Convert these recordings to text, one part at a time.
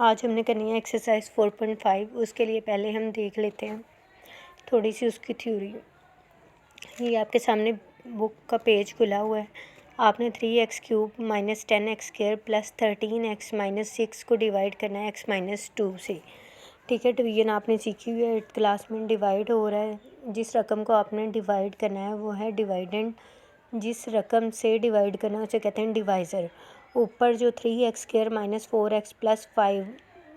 आज हमने करनी है एक्सरसाइज 4.5। उसके लिए पहले हम देख लेते हैं थोड़ी सी उसकी थ्योरी। ये आपके सामने बुक का पेज खुला हुआ है। आपने 3x³ minus 10x² plus 13x minus 6 को डिवाइड करना है x माइनस 2 से। ठीक है, डिवीजन आपने सीखी हुई है 8th क्लास में। डिवाइड हो रहा है, जिस रकम को आपने डिवाइड करना है वो है डिवाइडेंड। जिस रकम से डिवाइड करना है उसे कहते हैं डिवाइज़र। ऊपर जो 3x² minus 4x plus 5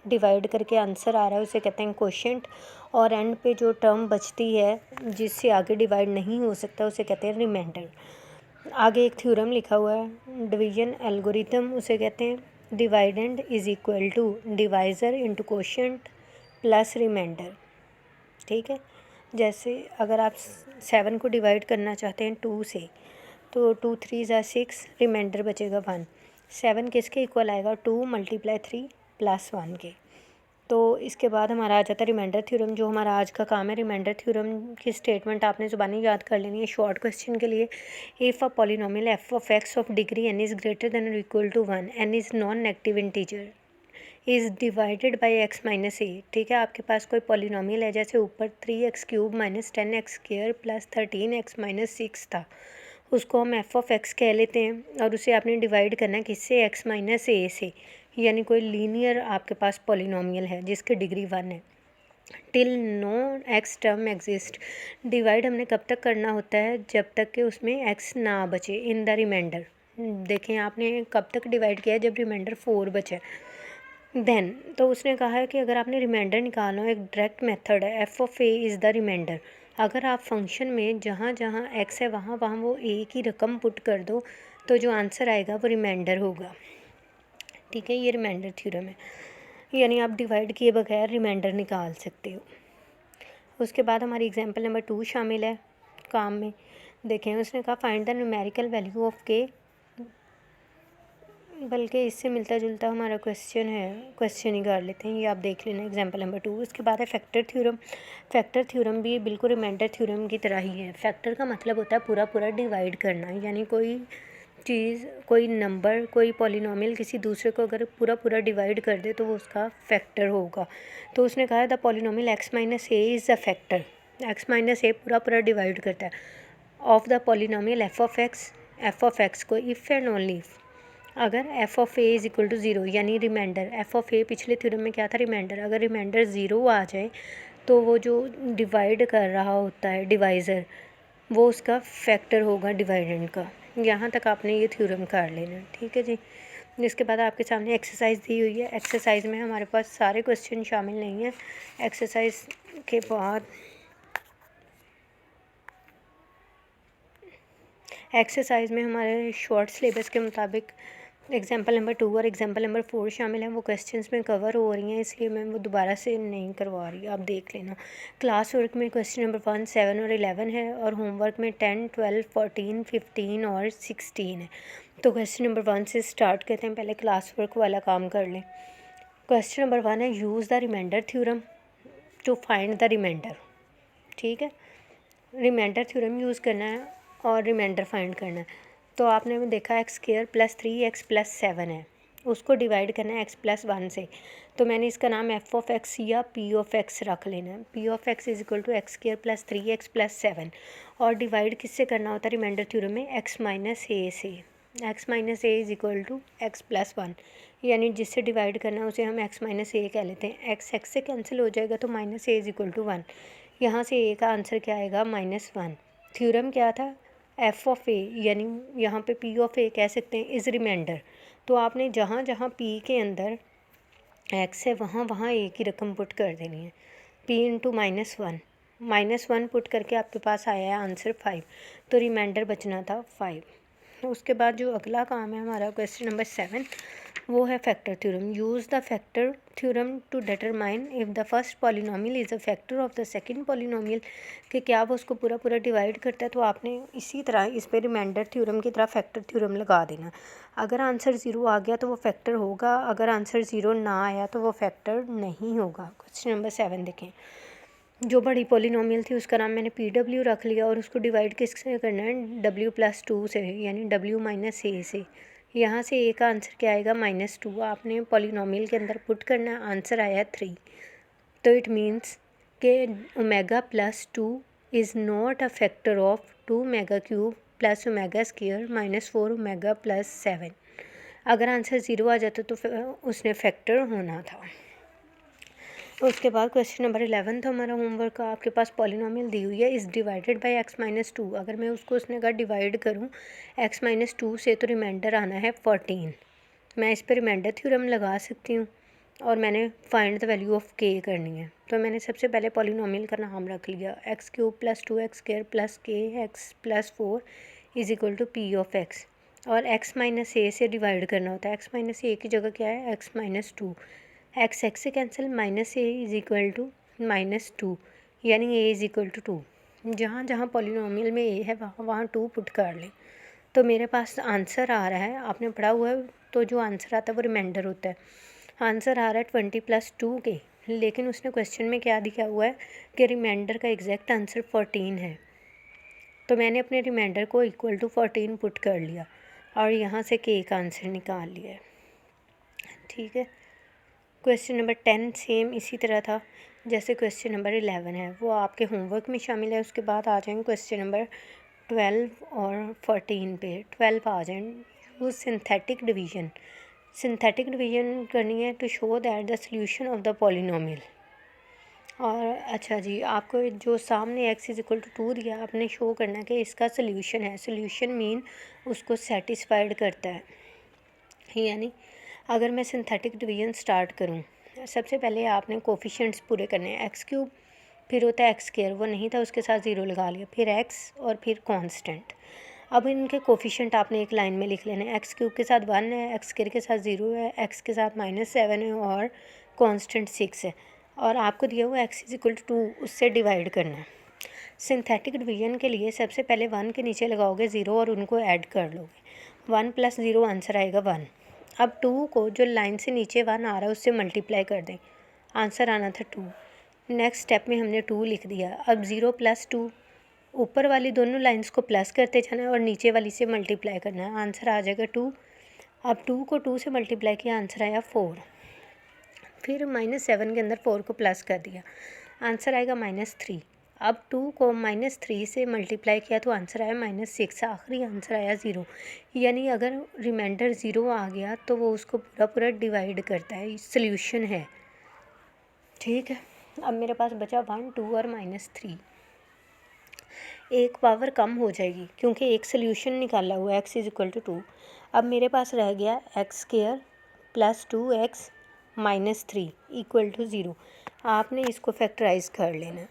divide करके आंसर आ रहा है उसे कहते हैं क्वोशिएंट। और एंड पे जो टर्म बचती है जिससे आगे डिवाइड नहीं हो सकता उसे कहते हैं रिमाइंडर। आगे एक थ्योरम लिखा हुआ है डिवीजन एल्गोरिथम, उसे कहते हैं dividend is equal to divisor into quotient plus remainder. ठीक है, जैसे अगर आप 7 को डिवाइड करना चाहते हैं 2 से तो 2 3 ज़ा 6, रिमाइंडर बचेगा 1। 7 किसके इक्वल आएगा? 2 मल्टीप्लाई 3 प्लस 1 के। तो इसके बाद हमारा आ जाता है रिमाइंडर थ्योरम, जो हमारा आज का काम है। रिमाइंडर थ्योरम की स्टेटमेंट आपने ज़ुबानी याद कर लेनी है शॉर्ट क्वेश्चन के लिए। If a polynomial F of X of degree N is greater than और equal to 1, N is non negative integer, is divided by x minus A. ठीक है, आपके पास कोई पॉलिनोमियल है, जैसे ऊपर 3x³ minus 10x² plus 13x minus 6 था, उसको हम एफ ऑफ एक्स कह लेते हैं। और उसे आपने डिवाइड करना है किससे? x माइनस ए से। यानी कोई लीनियर आपके पास पॉलिनोमियल है जिसकी डिग्री 1 है। Till no x term exist. Divide हमने कब तक करना होता है? जब तक कि उसमें x ना बचे इन द रिमाइंडर। देखें आपने कब तक डिवाइड किया है? जब रिमाइंडर 4 बचे। देन तो उसने कहा है कि अगर आपने रिमाइंडर निकालना हो, एक डायरेक्ट मेथड है, F of A is the remainder. अगर आप फंक्शन में जहाँ जहाँ एक्स है वहाँ वहाँ वो ए की रकम पुट कर दो तो जो आंसर आएगा वो रिमाइंडर होगा। ठीक है, ये रिमाइंडर थ्योरम है, यानी आप डिवाइड किए बगैर रिमाइंडर निकाल सकते हो। उसके बाद हमारी एग्जांपल नंबर 2 शामिल है काम में। देखें, उसने कहा find the numerical value of के, बल्कि इससे मिलता जुलता हमारा क्वेश्चन है, क्वेश्चन ही कर लेते हैं, ये आप देख लेना एग्जांपल नंबर 2। उसके बाद है फैक्टर थ्योरम। फैक्टर थ्योरम भी बिल्कुल रिमाइंडर थ्योरम की तरह ही है। फैक्टर का मतलब होता है पूरा पूरा डिवाइड करना, यानी कोई चीज़, कोई नंबर, कोई पॉलिनोमियल किसी दूसरे को अगर पूरा पूरा डिवाइड कर दे तो वो उसका फैक्टर होगा। तो उसने कहा the polynomial x minus A is the factor. x minus A पूरा पूरा डिवाइड करता है of the polynomial F of X को इफ़ एंड ओनली अगर F of A is equal to 0, यानी रिमाइंडर एफ ऑफ ए पिछले थ्योरम में क्या था? रिमाइंडर। अगर रिमाइंडर 0 आ जाए तो वो जो डिवाइड कर रहा होता है डिवाइज़र, वो उसका फैक्टर होगा डिवाइडेंड का। यहाँ तक आपने ये थ्योरम कर लेना। ठीक है जी। इसके बाद आपके सामने एक्सरसाइज दी हुई है। एक्सरसाइज में हमारे पास सारे क्वेश्चन शामिल नहीं हैं। एक्सरसाइज के बाद एक्सरसाइज में हमारे शॉर्ट सिलेबस के मुताबिक एग्जाम्पल नंबर 2 और एग्जाम्पल नंबर 4 शामिल हैं। वो क्वेश्चंस में कवर हो रही हैं, इसलिए मैं वो दोबारा से नहीं करवा रही, आप देख लेना। क्लास वर्क में क्वेश्चन नंबर 1, 7 और 11 है, और होमवर्क में 10, 12, 14, 15 और 16 है। तो क्वेश्चन नंबर 1 से स्टार्ट करते हैं। पहले क्लास वर्क वाला काम कर लें। क्वेश्चन नंबर 1 है use the remainder theorem to find the remainder. ठीक है, रिमाइंडर थ्योरम यूज़ करना है और रिमाइंडर फाइंड करना है। तो आपने देखा x² प्लस 3x प्लस 7 है, उसको डिवाइड करना है x प्लस 1 से। तो मैंने इसका नाम एफ ऑफ एक्स या पी ऑफ एक्स रख लेना है। P of X is equal to x² plus 3x plus 7। और डिवाइड किससे करना होता है रिमाइंडर थ्योरम में? x माइनस ए से। x minus A is equal to x plus 1, यानी जिससे डिवाइड करना है उसे हम x माइनस ए कह लेते हैं। x से कैंसिल हो जाएगा तो minus A is equal to 1। यहाँ से a का आंसर क्या आएगा? -1। थ्योरम क्या था? एफ ऑफ ए, यानी यहाँ पे पी ऑफ ए कह सकते हैं इज़ रिमाइंडर। तो आपने जहाँ जहाँ पी के अंदर एक्स है वहाँ वहाँ ए की रकम पुट कर देनी है। पी इंटू -1, -1 पुट करके आपके पास आया है आंसर 5, तो रिमाइंडर बचना था 5। उसके बाद जो अगला काम है हमारा क्वेश्चन नंबर 7, वो है factor theorem. Use the factor theorem to determine if the first polynomial is a factor of the second polynomial, कि क्या वो उसको पूरा पूरा डिवाइड करता है। तो आपने इसी तरह इस पे रिमाइंडर थ्योरम की तरह फैक्टर थ्योरम लगा देना। अगर आंसर 0 आ गया तो वो फैक्टर होगा, अगर आंसर 0 ना आया तो वो फैक्टर नहीं होगा। क्वेश्चन नंबर 7 देखें। जो बड़ी पॉलिनोमियल थी उसका नाम मैंने PW रख लिया और उसको डिवाइड किससे करना है? W प्लस 2 से, यानी W माइनस ए से। यहाँ से ए का आंसर क्या आएगा -2, आपने पॉलिनोमियल के अंदर पुट करना, आंसर आया 3। तो इट मीन्स के omega plus 2 is not a factor of 2 omega cube plus omega square -4 omega plus 7। अगर आंसर 0 आ जाता तो उसने फैक्टर होना था। उसके बाद क्वेश्चन नंबर 11 था हमारा होमवर्क का। आपके पास पॉलिनोमियल दी हुई है, इज़ डिवाइडेड बाय x-2। अगर मैं उसको उसने कहा डिवाइड करूँ x-2 से तो रिमाइंडर आना है 14। मैं इस पर रिमाइंडर थ्योरम लगा सकती हूँ और मैंने find the value of k करनी है। तो मैंने सबसे पहले पॉलिनोमियल का नाम रख लिया x³ + 2x² + k x + 4 = p of x। और x - a से डिवाइड करना होता है। x - a की जगह क्या है x-2, x से कैंसिल, -a = -2, यानी a = 2। जहाँ जहाँ पॉलिनोमियल में a है वहाँ वहाँ 2 पुट कर लें। तो मेरे पास आंसर आ रहा है, आपने पढ़ा हुआ है तो जो आंसर आता है वो रिमाइंडर होता है। आंसर आ रहा है 20 + 2k, लेकिन उसने क्वेश्चन में क्या दिया हुआ है कि रिमाइंडर का एग्जैक्ट आंसर 14 है। तो मैंने अपने रिमाइंडर को = 14 पुट कर लिया और यहाँ से k का आंसर निकाल लिया है। ठीक है। क्वेश्चन नंबर 10 सेम इसी तरह था जैसे क्वेश्चन नंबर 11 है, वो आपके होमवर्क में शामिल है। उसके बाद आ जाएंगे क्वेश्चन नंबर 12 और 14 पे। 12 आ जाएं, use synthetic division. Synthetic division करनी है to show that the solution of the polynomial. और अच्छा जी, आपको जो सामने x = 2 दिया, आपने शो करना है कि इसका सोल्यूशन है। सोल्यूशन मीन उसको सेटिस्फाइड करता है। यानी अगर मैं सिंथेटिक डिवीजन स्टार्ट करूं, सबसे पहले आपने कोफिशिएंट्स पूरे करने हैं। x³, फिर होता है x², वो नहीं था उसके साथ 0 लगा लिया, फिर x और फिर कांस्टेंट। अब इनके कोफिशिएंट आपने एक लाइन में लिख लेने हैं। x³ के साथ 1 है, x² के साथ 0 है, x के साथ -7 है और कांस्टेंट 6 है। और आपको दिया हुआ x = 2, उससे डिवाइड करना है। सिंथेटिक डिवीजन के लिए सबसे पहले 1 के नीचे लगाओगे 0 और उनको ऐड कर लोगे। 1 + 0 आंसर आएगा 1। अब 2 को जो लाइन से नीचे 1 आ रहा है उससे मल्टीप्लाई कर दें, आंसर आना था 2। नेक्स्ट स्टेप में हमने 2 लिख दिया। अब 0 + 2, ऊपर वाली दोनों लाइंस को प्लस करते जाना है और नीचे वाली से मल्टीप्लाई करना है, आंसर आ जाएगा 2। अब 2 को 2 से मल्टीप्लाई किया, आंसर आया 4। फिर -7 के अंदर 4 को प्लस कर दिया, आंसर आएगा -3। अब 2 को -3 से मल्टीप्लाई किया तो आंसर आया -6, आखिरी आंसर आया 0। यानी अगर रिमाइंडर 0 आ गया तो वो उसको पूरा पूरा डिवाइड करता है, सॉल्यूशन है। ठीक है। अब मेरे पास बचा 1, 2 और -3। एक पावर कम हो जाएगी क्योंकि एक सोल्यूशन निकाला हुआ है x = 2। अब मेरे पास रह गया x² + 2x - 3 = 0। आपने इसको फैक्टराइज कर लेना।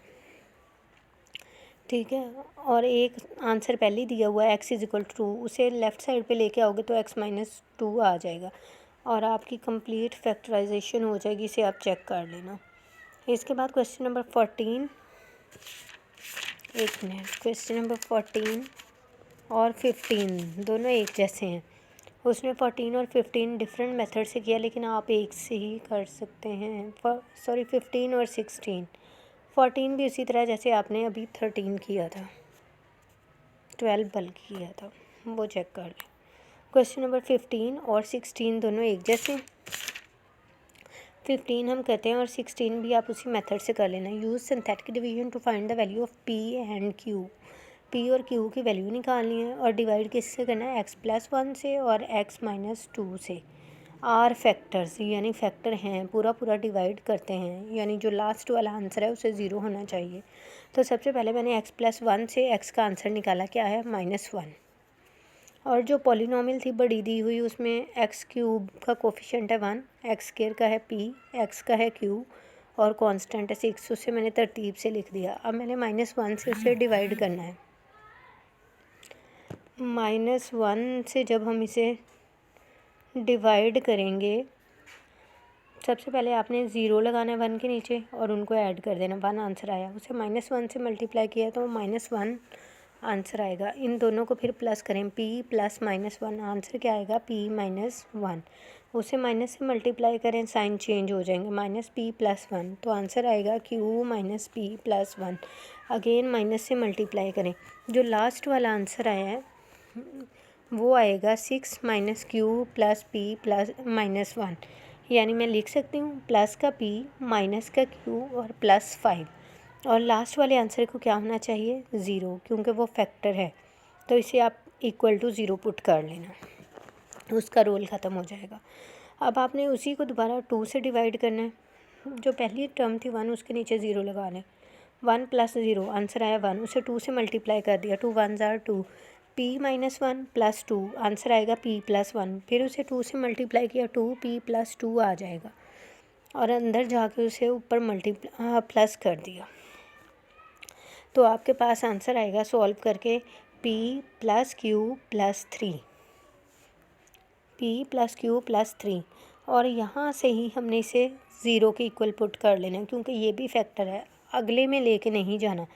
ठीक है। और एक आंसर पहले ही दिया हुआ है x = 2, उसे लेफ़्ट साइड पे लेके आओगे तो x - 2 आ जाएगा और आपकी कंप्लीट फैक्टराइजेशन हो जाएगी। इसे आप चेक कर लेना। इसके बाद क्वेश्चन नंबर 14, एक मिनट, क्वेश्चन नंबर 14 और 15 दोनों एक जैसे हैं। उसने 14 और 15 डिफरेंट मेथड से किया, लेकिन आप एक से ही कर सकते हैं। 15 और 16। 14 भी उसी तरह जैसे आपने अभी 13 किया था, 12 बल्कि किया था, वो चेक कर लें। क्वेश्चन नंबर 15 और 16 दोनों एक जैसे। 15 हम करते हैं और 16 भी आप उसी मेथड से कर लेना। Use synthetic division to find the value of p and q। p और q की वैल्यू निकालनी है और डिवाइड किससे करना है, x + 1 से और x - 2 से। आर फैक्टर्स यानी फैक्टर हैं, पूरा पूरा डिवाइड करते हैं, यानी जो लास्ट वाला आंसर है उसे 0 होना चाहिए। तो सबसे पहले मैंने x + 1 से x का आंसर निकाला, क्या है -1। और जो पॉलिनोमियल थी बड़ी दी हुई, उसमें x³ का कोफिशिएंट है 1, x² का है p, x का है q और कांस्टेंट है 6, उसे मैंने तरतीब से लिख दिया। अब मैंने -1 से उसे डिवाइड करना है। -1 से जब हम इसे डिवाइड करेंगे, सबसे पहले आपने 0 लगाना है 1 के नीचे और उनको ऐड कर देना, 1 आंसर आया। उसे -1 से मल्टीप्लाई किया तो -1 आंसर आएगा। इन दोनों को फिर प्लस करें, p + -1, आंसर क्या आएगा p - 1। उसे माइनस से मल्टीप्लाई करें, साइन चेंज हो जाएंगे, -p + 1, तो आंसर आएगा q - p + 1। अगेन माइनस से मल्टीप्लाई करें, जो लास्ट वाला आंसर आया है वो आएगा 6 minus Q plus P plus -1, यानी मैं लिख सकती हूँ प्लस का p माइनस का q और प्लस 5, और लास्ट वाले आंसर को क्या होना चाहिए 0, क्योंकि वो फैक्टर है। तो इसे आप इक्वल टू 0 पुट कर लेना, उसका रोल ख़त्म हो जाएगा। अब आपने उसी को दोबारा 2 से डिवाइड करना है। जो पहली टर्म थी 1, उसके नीचे 0 लगा लें। 1 प्लस 0 आंसर आया 1, उसे 2 से मल्टीप्लाई कर दिया, 2 1 ज़ार 2, p माइनस 1 प्लस 2 आंसर आएगा p प्लस 1, फिर उसे 2 से मल्टीप्लाई किया, 2p प्लस 2 आ जाएगा, और अंदर जाके उसे ऊपर प्लस कर दिया। तो आपके पास आंसर आएगा सॉल्व करके p plus Q plus 3, p plus Q plus 3, और यहाँ से ही हमने इसे 0 के इक्वल पुट कर लेना, क्योंकि ये भी फैक्टर है, अगले में लेके नहीं जाना,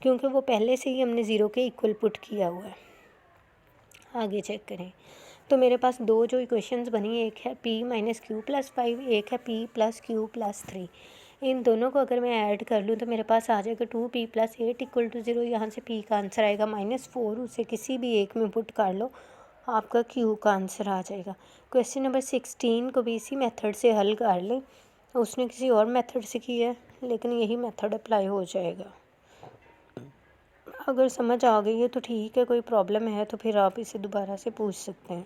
क्योंकि वो पहले से ही हमने 0 के इक्वल पुट किया हुआ है। आगे चेक करें, तो मेरे पास दो जो इक्वेशंस बनी, एक है p माइनस क्यू प्लस 5, एक है p प्लस क्यू प्लस 3। इन दोनों को अगर मैं ऐड कर लूँ तो मेरे पास आ जाएगा 2p प्लस 8 इक्वल टू 0। यहाँ से p का आंसर आएगा -4, उसे किसी भी एक में पुट कर लो, आपका q का आंसर आ जाएगा। क्वेश्चन नंबर 16 को भी इसी मेथड से हल कर लें, उसने किसी और मेथड से किया है, लेकिन यही मेथड अप्लाई हो जाएगा। अगर समझ आ गई है तो ठीक है, कोई प्रॉब्लम है तो फिर आप इसे दोबारा से पूछ सकते हैं।